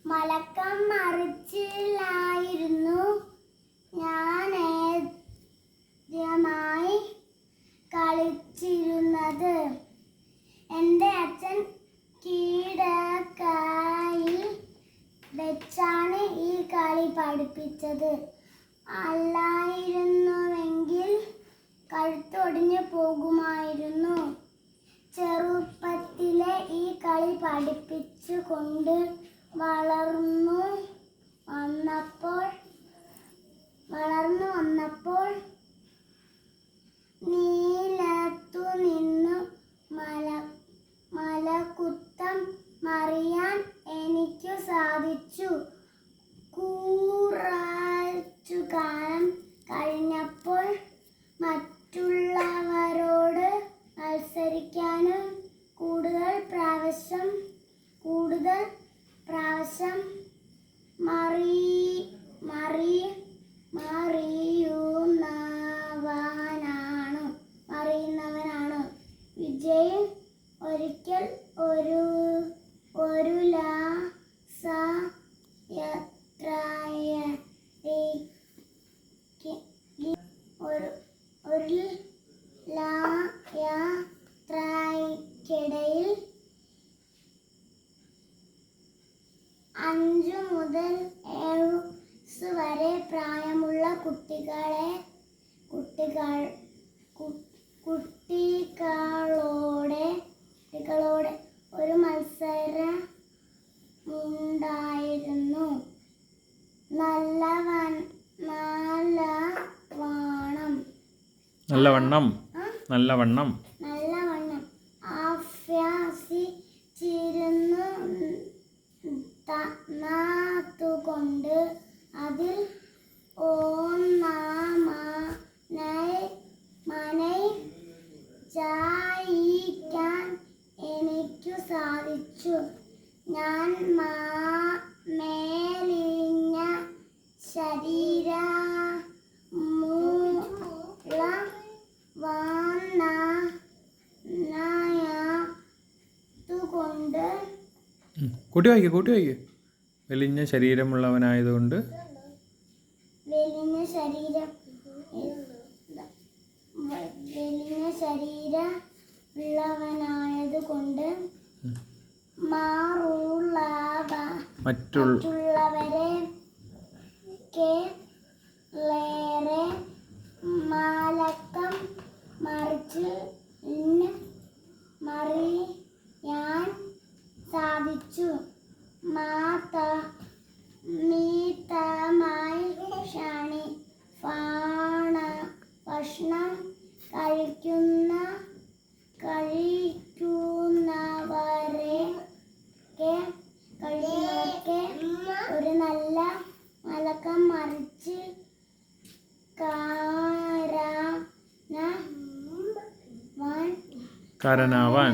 മലക്കം മറിച്ചിലായിരുന്നു ഞാൻ ആദ്യമായി കളിച്ചിരുന്നത്. എൻ്റെ അച്ഛൻ കിടക്കയിൽ വെച്ചാണ് ഈ കളി പഠിപ്പിച്ചത്. അല്ലായിരുന്നുവെങ്കിൽ കഴുത്തൊടിഞ്ഞു പോകുമായിരുന്നു. ചെറുപ്പത്തിലെ ഈ കളി പഠിപ്പിച്ചു കൊണ്ട് വളർന്നു വന്നപ്പോൾ നീലത്തു നിന്നു മലകുത്തം മറിയാൻ എനിക്കു സാധിച്ചു. കുറച്ചുകാലം കഴിഞ്ഞപ്പോൾ മറ്റുള്ളവരോട് മത്സരിക്കാനും കൂടുതൽ പ്രാവശ്യം മറിയുന്നവനാണ് വിജയൻ. ഒരിക്കൽ ഒരു യാത്രയ്ക്കിടയിൽ 5 മുതൽ 7 വരെ പ്രായമുള്ള കുട്ടികളോടെ ഒരു മത്സരമുണ്ടായിരുന്നു. നല്ലവണ്ണം അഭ്യസിച്ചിരുന്നു കൊണ്ട് അതിൽ ഒന്നാമനായി ജയിക്കാൻ എനിക്കു സാധിച്ചു. ഞാൻ മേലിഞ്ഞ ശരീരമുള്ളവനായതുകൊണ്ട് കൂട്ടി വായിക്ക്. മെലിഞ്ഞ ശരീരമുള്ളവനായതുകൊണ്ട് മറ്റുള്ളവരെ മലക്കം മറിയാൻ സാധിച്ചു. മിതമായി ഭക്ഷണം കഴിക്കുന്നവരൊക്കെ ഒരു നല്ല മലക്കം മറിച്ച് കാരനാവാൻ